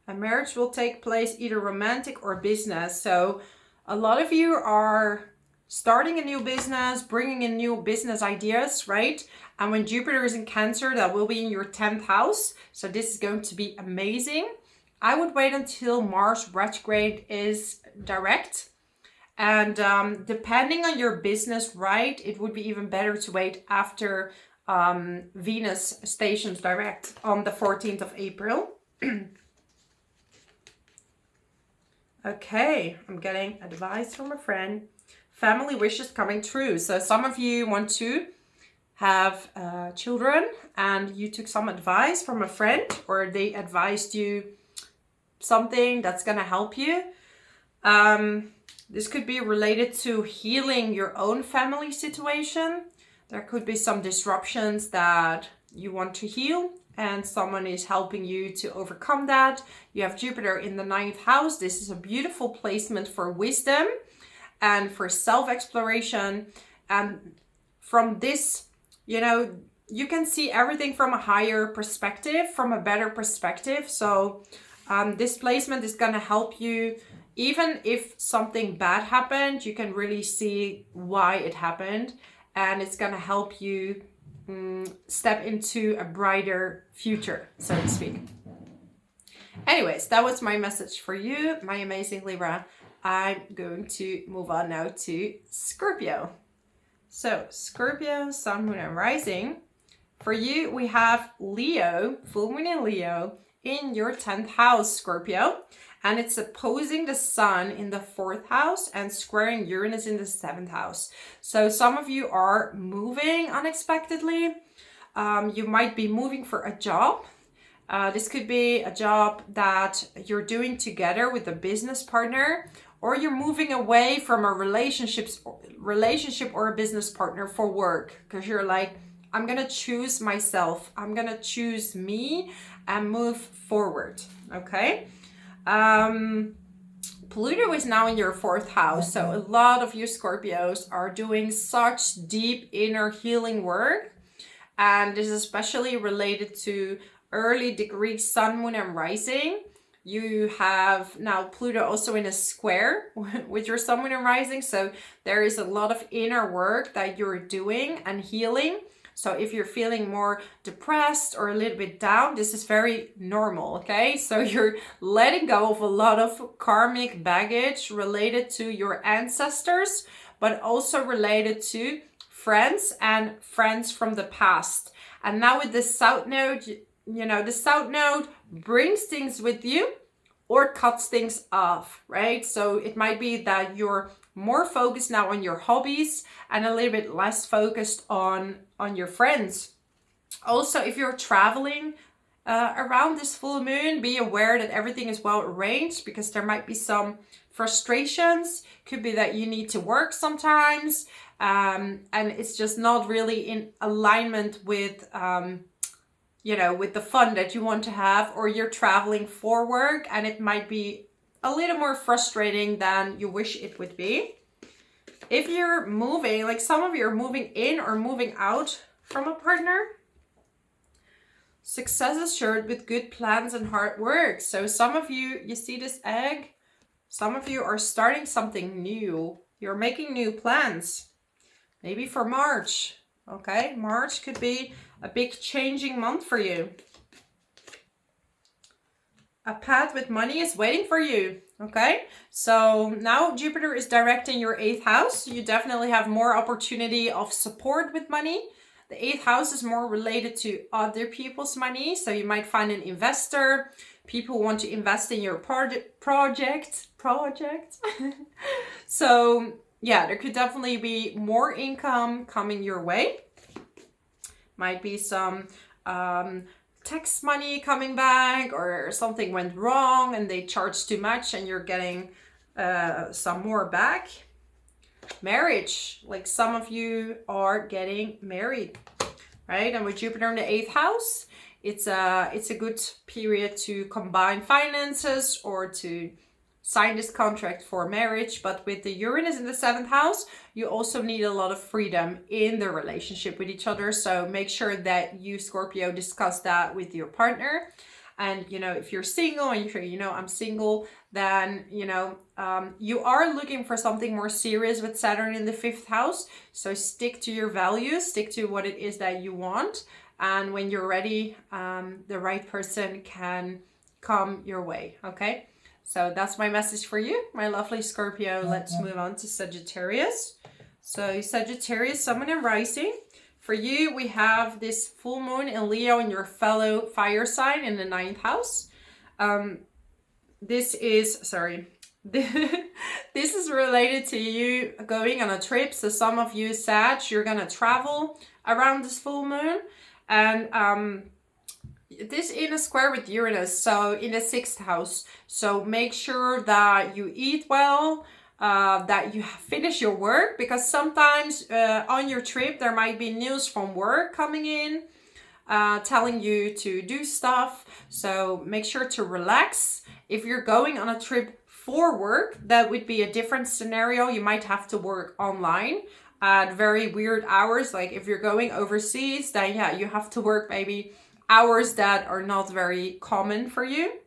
A marriage will take place either romantic or business. So a lot of you are starting a new business, bringing in new business ideas, right? And when Jupiter is in Cancer, that will be in your 10th house. So this is going to be amazing. I would wait until Mars retrograde is direct. And depending on your business, right, it would be even better to wait after Venus stations direct on the 14th of April. Okay, I'm getting advice from a friend. Family wishes coming true. So some of you want to have children and you took some advice from a friend, or they advised you something that's going to help you. This could be related to healing your own family situation. There could be some disruptions that you want to heal and someone is helping you to overcome that. You have Jupiter in the 9th house. This is a beautiful placement for wisdom and for self-exploration. And from this, you know, you can see everything from a higher perspective, from a better perspective. So this placement is going to help you. Even if something bad happened, you can really see why it happened. And it's going to help you step into a brighter future, so to speak. Anyways, that was my message for you, my amazing Libra. I'm going to move on now to Scorpio. So Scorpio, Sun, Moon, and Rising. For you, we have Leo, full moon in Leo, in your 10th house, Scorpio. And it's opposing the Sun in the 4th house and squaring Uranus in the 7th house. So some of you are moving unexpectedly. You might be moving for a job. This could be a job that you're doing together with a business partner, or you're moving away from a relationship or a business partner for work, because you're like, I'm going to choose myself. I'm going to choose me and move forward. Okay. Pluto is now in your 4th house. So a lot of you Scorpios are doing such deep inner healing work. And this is especially related to early degree Sun, Moon, and Rising. You have now Pluto also in a square with your Sun, Moon, and Rising. So there is a lot of inner work that you're doing and healing. So if you're feeling more depressed or a little bit down, this is very normal, okay? So you're letting go of a lot of karmic baggage related to your ancestors, but also related to friends and friends from the past. And now with the South Node, you know, the South Node brings things with you or cuts things off, right? So it might be that you're more focused now on your hobbies and a little bit less focused on your friends. Also, if you're traveling around this full moon, be aware that everything is well arranged, because there might be some frustrations. Could be that you need to work sometimes, and it's just not really in alignment with with the fun that you want to have, or you're traveling for work and it might be a little more frustrating than you wish it would be. If you're moving, like some of you are moving in or moving out from a partner, success is assured with good plans and hard work. So some of you, you see this egg? Some of you are starting something new. You're making new plans. Maybe for March. Okay, March could be a big changing month for you. A path with money is waiting for you. Okay, so now Jupiter is direct in your 8th house. You definitely have more opportunity of support with money. The 8th house is more related to other people's money. So you might find an investor, people who want to invest in your project. So yeah, there could definitely be more income coming your way. Might be some tax money coming back, or something went wrong and they charged too much and you're getting some more back. Marriage, like some of you are getting married, right? And with Jupiter in the 8th house, it's a good period to combine finances or to sign this contract for marriage. But with the Uranus in the 7th house, you also need a lot of freedom in the relationship with each other. So make sure that you, Scorpio, discuss that with your partner. And, you know, if you're single and you're, you know, I'm single, then, you know, you are looking for something more serious with Saturn in the 5th house. So stick to your values, stick to what it is that you want. And when you're ready, the right person can come your way, okay? So that's my message for you, my lovely Scorpio. Let's move on to Sagittarius. So Sagittarius, Sun and Rising. For you, we have this full moon in Leo in your fellow fire sign in the 9th house. This is related to you going on a trip. So some of you, Sag, you're going to travel around this full moon. And this in a square with Uranus, so in the 6th house. So make sure that you eat well, that you finish your work, because sometimes on your trip there might be news from work coming in, telling you to do stuff. So make sure to relax. If you're going on a trip for work, that would be a different scenario. You might have to work online at very weird hours. Like if you're going overseas, then yeah, you have to work maybe hours that are not very common for you.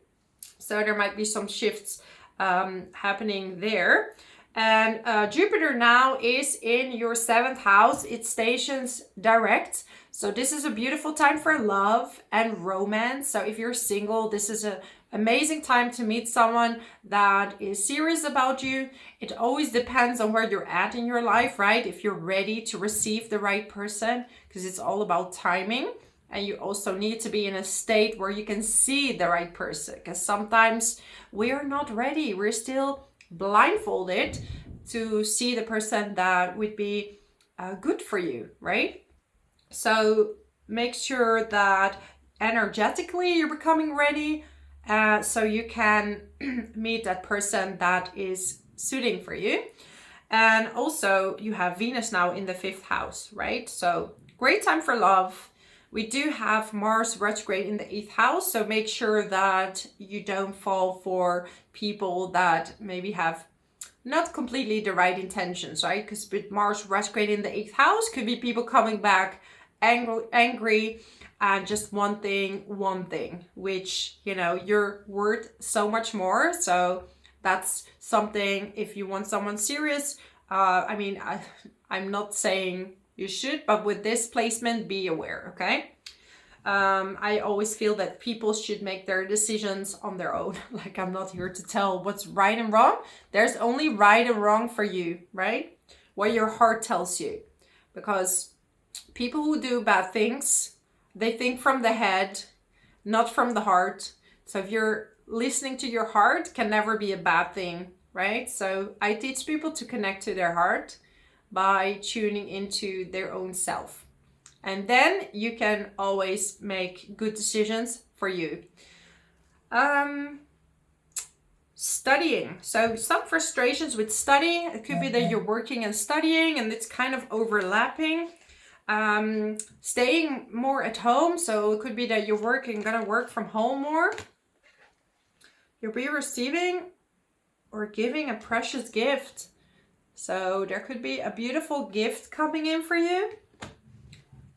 So there might be some shifts happening there. And Jupiter now is in your 7th house. It stations direct. So this is a beautiful time for love and romance. So if you're single, this is an amazing time to meet someone that is serious about you. It always depends on where you're at in your life, right? If you're ready to receive the right person, because it's all about timing. And you also need to be in a state where you can see the right person, because sometimes we are not ready. We're still blindfolded to see the person that would be good for you, right? So make sure that energetically you're becoming ready, so you can meet that person that is suiting for you. And also you have Venus now in the 5th house, right? So great time for love. We do have Mars retrograde in the 8th house, so make sure that you don't fall for people that maybe have not completely the right intentions, right? Because with Mars retrograde in the 8th house, could be people coming back angry and just wanting one thing, which, you know, you're worth so much more. So that's something, if you want someone serious, I'm not saying you should, but with this placement, be aware, okay? I always feel that people should make their decisions on their own. Like, I'm not here to tell what's right and wrong. There's only right and wrong for you, right? What your heart tells you. Because people who do bad things, they think from the head, not from the heart. So if you're listening to your heart, can never be a bad thing, right? So I teach people to connect to their heart by tuning into their own self. And then you can always make good decisions for you. Studying. So some frustrations with study. It could be that you're working and studying and it's kind of overlapping. Staying more at home. So it could be that you're gonna work from home more. You'll be receiving or giving a precious gift. So there could be a beautiful gift coming in for you.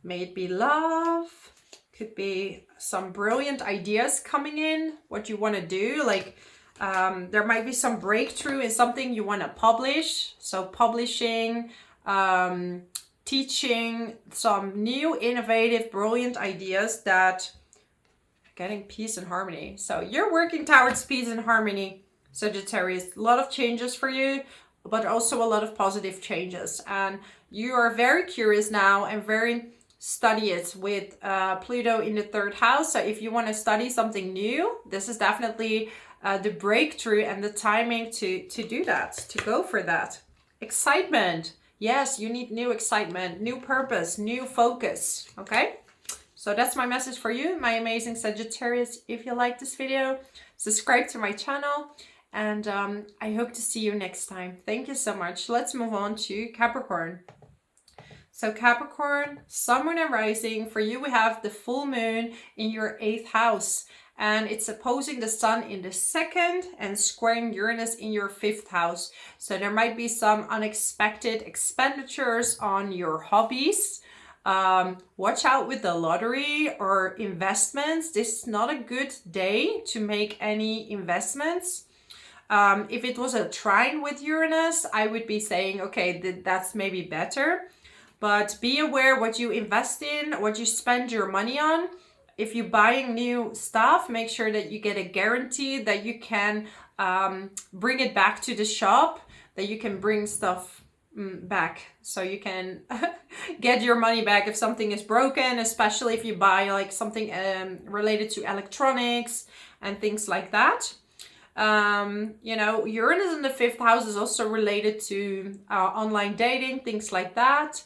May it be love. Could be some brilliant ideas coming in, what you want to do. Like there might be some breakthrough in something you want to publish. So publishing, teaching, some new, innovative, brilliant ideas that getting peace and harmony. So you're working towards peace and harmony, Sagittarius. A lot of changes for you, but also a lot of positive changes. And you are very curious now and very study it with Pluto in the 3rd house. So if you want to study something new, this is definitely the breakthrough and the timing to do that, to go for that. Excitement. Yes, you need new excitement, new purpose, new focus. Okay? So that's my message for you, my amazing Sagittarius. If you like this video, subscribe to my channel. And I hope to see you next time. Thank you so much. Let's move on to Capricorn. So Capricorn, Sun, Moon, and Rising. For you, we have the full moon in your 8th house. And it's opposing the Sun in the 2nd and squaring Uranus in your 5th house. So there might be some unexpected expenditures on your hobbies. Watch out with the lottery or investments. This is not a good day to make any investments. If it was a trine with Uranus, I would be saying, okay, that's maybe better. But be aware what you invest in, what you spend your money on. If you're buying new stuff, make sure that you get a guarantee that you can bring it back to the shop, that you can bring stuff back, so you can get your money back if something is broken, especially if you buy like something related to electronics and things like that. You know, Uranus in the 5th house is also related to online dating, things like that.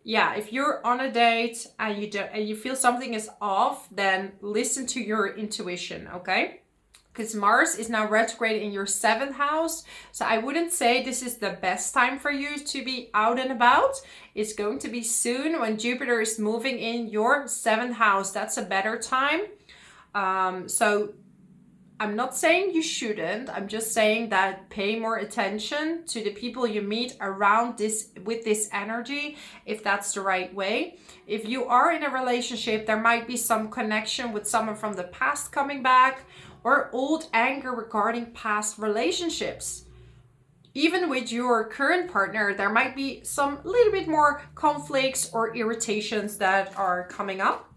Yeah, if you're on a date and you feel something is off, then listen to your intuition, okay? Because Mars is now retrograde in your 7th house. So I wouldn't say this is the best time for you to be out and about. It's going to be soon when Jupiter is moving in your 7th house. That's a better time. So I'm not saying you shouldn't. I'm just saying that pay more attention to the people you meet around this, with this energy, if that's the right way. If you are in a relationship, there might be some connection with someone from the past coming back, or old anger regarding past relationships. Even with your current partner, there might be some little bit more conflicts or irritations that are coming up.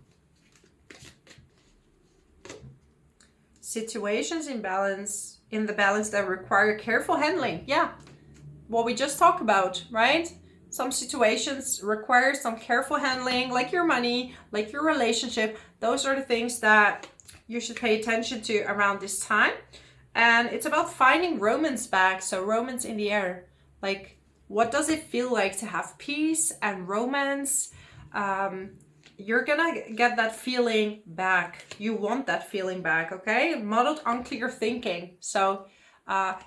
Situations in the balance that require careful handling. Yeah, what we just talked about, right? Some situations require some careful handling, like your money, like your relationship. Those are the things that you should pay attention to around this time. And it's about finding romance back. So romance in the air. Like, what does it feel like to have peace and romance? You're gonna get that feeling back. You want that feeling back, okay? Modeled on clear thinking. So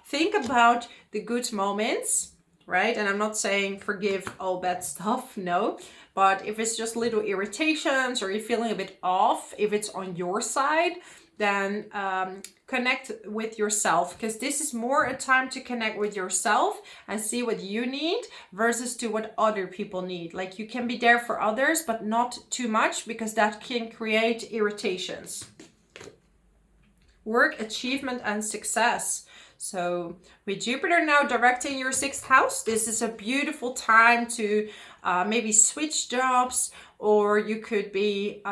think about the good moments, right? And I'm not saying forgive all bad stuff, no. But if it's just little irritations or you're feeling a bit off, if it's on your side, then connect with yourself, because this is more a time to connect with yourself and see what you need versus to what other people need. Like, you can be there for others, but not too much, because that can create irritations. Work, achievement, and success. So with Jupiter now directing your 6th house, this is a beautiful time to maybe switch jobs, or you could be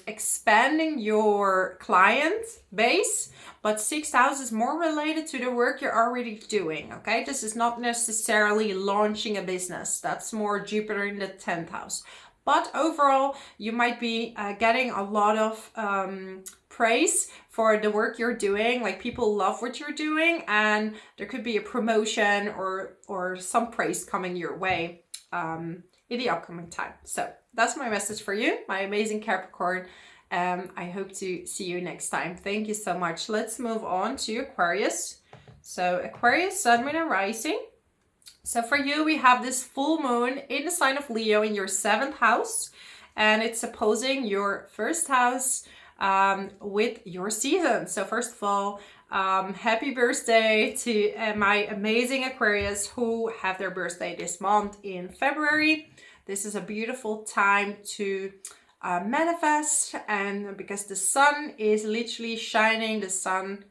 expanding your client base. But 6th house is more related to the work you're already doing, okay? This is not necessarily launching a business. That's more Jupiter in the 10th house. But overall, you might be getting a lot of praise for the work you're doing. Like, people love what you're doing, and there could be a promotion or some praise coming your way in the upcoming time. So that's my message for you, my amazing Capricorn. I hope to see you next time. Thank you so much. Let's move on to Aquarius. So Aquarius, Sun, Moon, and Rising. So for you, we have this full moon in the sign of Leo in your 7th house, and it's opposing your 1st house with your season. So first of all, happy birthday to my amazing Aquarius who have their birthday this month in February. This is a beautiful time to manifest, and because the sun is literally shining, the sun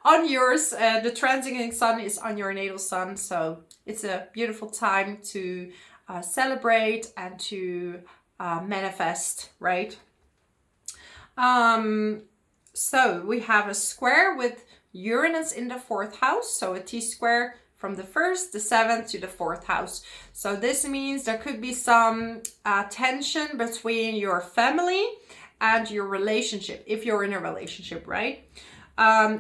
on yours, the transiting sun is on your natal sun, so it's a beautiful time to celebrate and to manifest, right? So we have a square with Uranus in the 4th house, so a T-square from the 1st, the 7th to the 4th house. So this means there could be some tension between your family and your relationship, if you're in a relationship, right?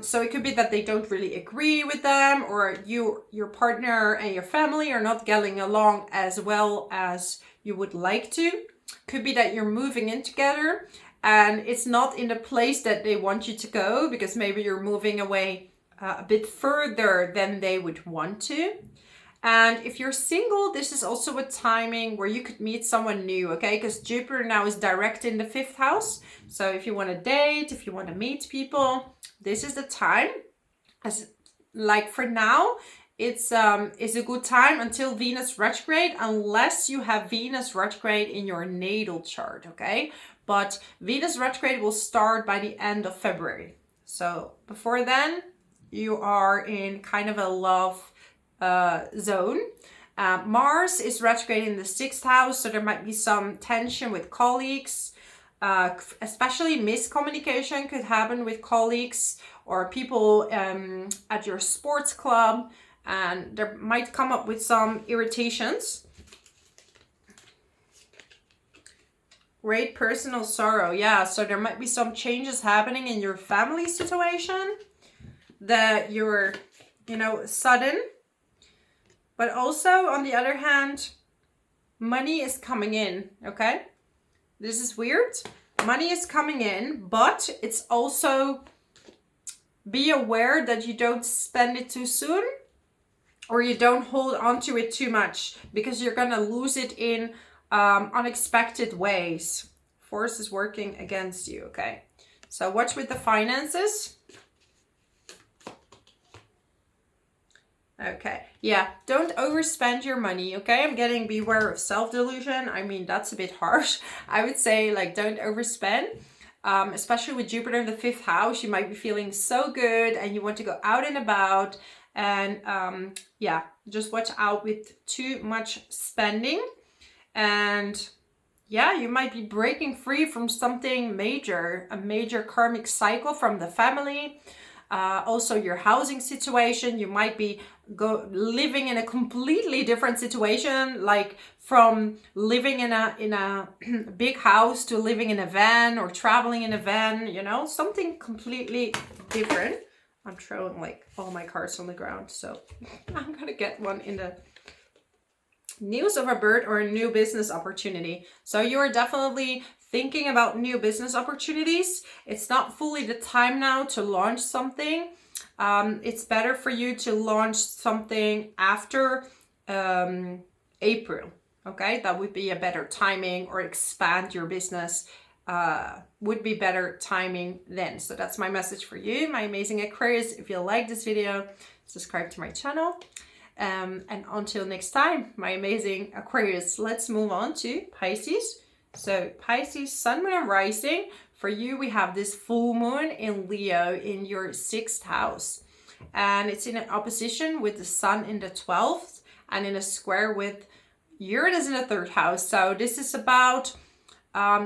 So it could be that they don't really agree with them, or your partner and your family are not getting along as well as you would like to. Could be that you're moving in together and it's not in the place that they want you to go, because maybe you're moving away a bit further than they would want to. And if you're single, this is also a timing where you could meet someone new, okay? Because Jupiter now is direct in the 5th house. So if you want to date, if you want to meet people, this is the time. As like for now, it's a good time until Venus retrograde, unless you have Venus retrograde in your natal chart, okay? But Venus retrograde will start by the end of February. So before then, you are in kind of a love zone. Mars is retrograde in the 6th house, so there might be some tension with colleagues. Especially miscommunication could happen with colleagues or people at your sports club, and there might come up with some irritations. Great personal sorrow. Yeah, so there might be some changes happening in your family situation that you're, sudden. But also, on the other hand, money is coming in, okay? This is weird. Money is coming in, but it's also, be aware that you don't spend it too soon, or you don't hold on to it too much, because you're gonna lose it in unexpected ways. Force is working against you, okay? So watch with the finances. Okay, yeah, don't overspend your money, okay? I'm getting beware of self-delusion. I mean, that's a bit harsh. I would say, like, don't overspend. Especially with Jupiter in the 5th house, you might be feeling so good and you want to go out and about. And yeah, just watch out with too much spending. And yeah, you might be breaking free from something major, a major karmic cycle from the family. Also your housing situation, you might be living in a completely different situation, like from living in a big house to living in a van, or traveling in a van, something completely different. I'm throwing like all my cards on the ground, so I'm gonna get one in the news of a bird or a new business opportunity. So you are definitely thinking about new business opportunities. It's not fully the time now to launch something. It's better for you to launch something after April. Okay, that would be a better timing, or expand your business would be better timing then. So that's my message for you, my amazing Aquarius. If you like this video, subscribe to my channel. And until next time, my amazing Aquarius, let's move on to Pisces. So Pisces, Sun, Moon, and Rising. For you, we have this full moon in Leo in your 6th house. And it's in an opposition with the Sun in the 12th, and in a square with Uranus in the 3rd house. So this is about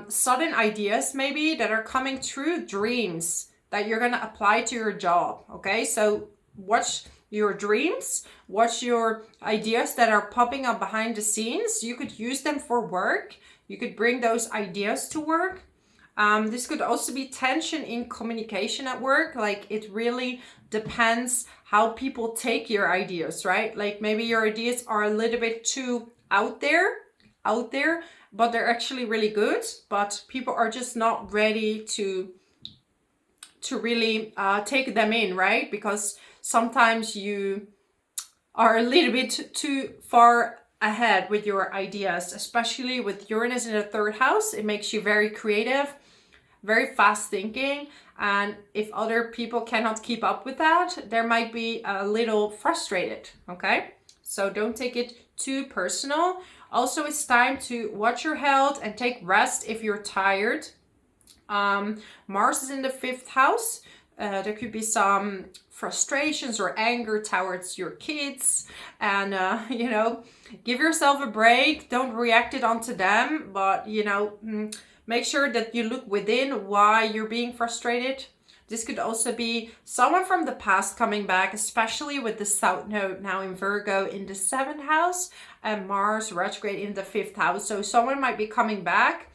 sudden ideas maybe that are coming true, dreams that you're going to apply to your job. Okay, so watch your dreams, watch your ideas that are popping up behind the scenes. You could use them for work. You could bring those ideas to work. This could also be tension in communication at work. Like, it really depends how people take your ideas, right? Like, maybe your ideas are a little bit too out there, but they're actually really good, but people are just not ready to really take them in, right? Because sometimes you are a little bit too far ahead with your ideas, especially with Uranus in the 3rd house. It makes you very creative, very fast thinking. And if other people cannot keep up with that, there might be a little frustrated, okay? So don't take it too personal. Also, it's time to watch your health and take rest if you're tired. Mars is in the 5th house. There could be some frustrations or anger towards your kids, and give yourself a break. Don't react it onto them, but make sure that you look within why you're being frustrated. This could also be someone from the past coming back, especially with the South Node now in Virgo in the 7th house and Mars retrograde in the 5th house. So someone might be coming back.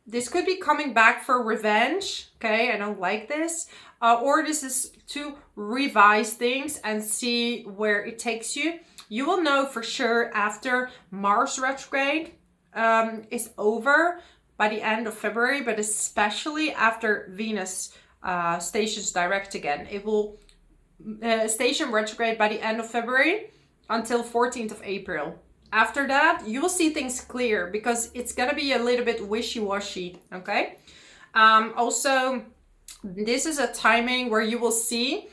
This could be coming back for revenge. Okay, I don't like this. Or this is to revise things and see where it takes you. You will know for sure after Mars retrograde is over by the end of February, but especially after Venus stations direct again. It will station retrograde by the end of February until 14th of April. After that, you will see things clear because it's going to be a little bit wishy-washy, okay? Also, this is a timing where you will see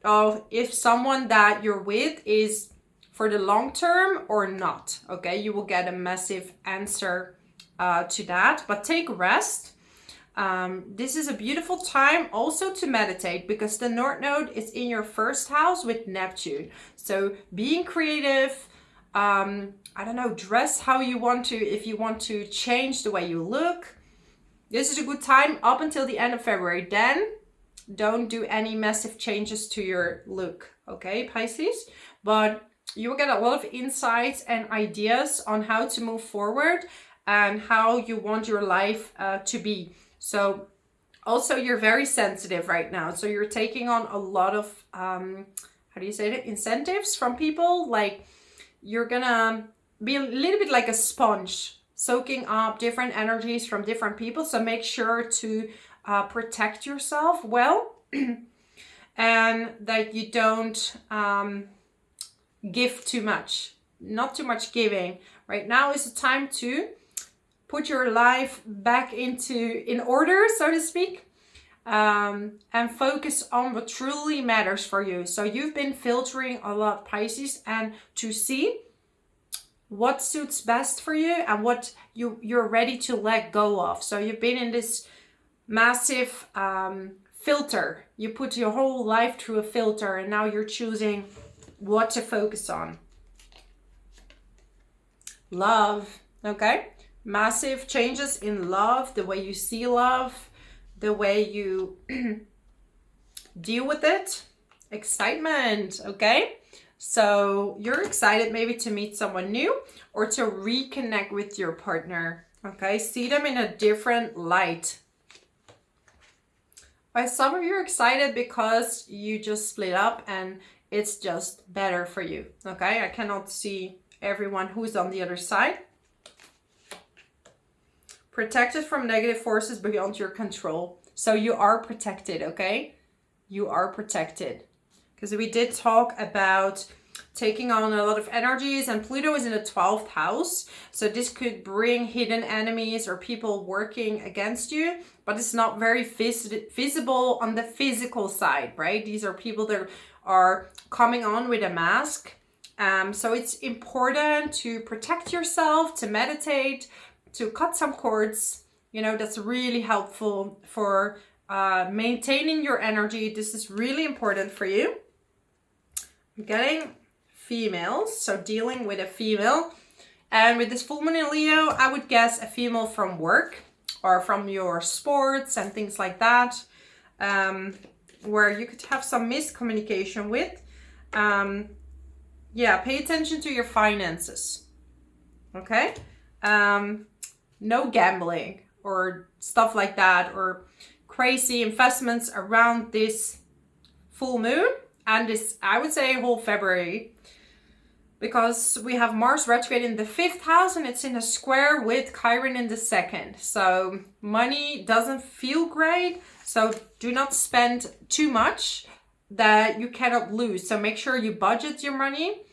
if someone that you're with is for the long term or not, okay? You will get a massive answer to that, but take rest. This is a beautiful time also to meditate because the North Node is in your 1st house with Neptune. So being creative, I don't know, dress how you want to, if you want to change the way you look. This is a good time up until the end of February. Then don't do any massive changes to your look, okay, Pisces? But you will get a lot of insights and ideas on how to move forward and how you want your life to be. So also you're very sensitive right now. So you're taking on a lot of, how do you say it? Incentives from people. Like you're gonna be a little bit like a sponge, soaking up different energies from different people. So make sure to protect yourself well and that you don't give too much, not too much giving. Right now is the time to put your life back in order, so to speak, and focus on what truly matters for you. So you've been filtering a lot, Pisces, and to see what suits best for you and what you're ready to let go of. So you've been in this massive filter. You put your whole life through a filter and now you're choosing what to focus on. Love, okay? Massive changes in love, the way you see love, the way you deal with it. Excitement, okay? So you're excited maybe to meet someone new or to reconnect with your partner, okay? See them in a different light. Some of you are excited because you just split up and it's just better for you, okay? I cannot see everyone who's on the other side. Protected from negative forces beyond your control. So you are protected, okay? You are protected. Because we did talk about taking on a lot of energies and Pluto is in the 12th house. So this could bring hidden enemies or people working against you, but it's not very visible on the physical side, right? These are people that are coming on with a mask. So it's important to protect yourself, to meditate, to cut some cords. You know, that's really helpful for maintaining your energy. This is really important for you. I'm getting females, so dealing with a female. And with this full moon in Leo, I would guess a female from work or from your sports and things like that, where you could have some miscommunication with. Yeah, pay attention to your finances, okay? No gambling or stuff like that or crazy investments around this full moon and this, I would say, whole February, because we have Mars retrograde in the 5th house and it's in a square with Chiron in the 2nd. So money doesn't feel great. So do not spend too much that you cannot lose. So make sure you budget your money,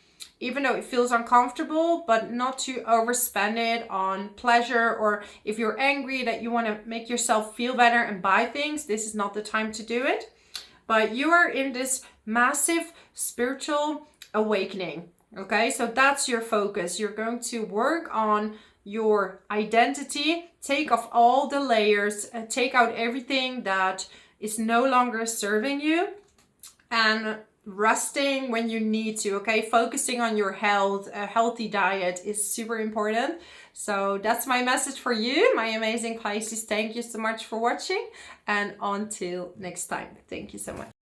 even though it feels uncomfortable, but not to overspend it on pleasure, or if you're angry that you want to make yourself feel better and buy things, this is not the time to do it. But you are in this massive spiritual awakening, okay? So that's your focus. You're going to work on your identity, take off all the layers, take out everything that is no longer serving you, and resting when you need to, okay? Focusing on your health. A healthy diet is super important. So that's my message for you, my amazing Pisces. Thank you so much for watching, and until next time. Thank you so much.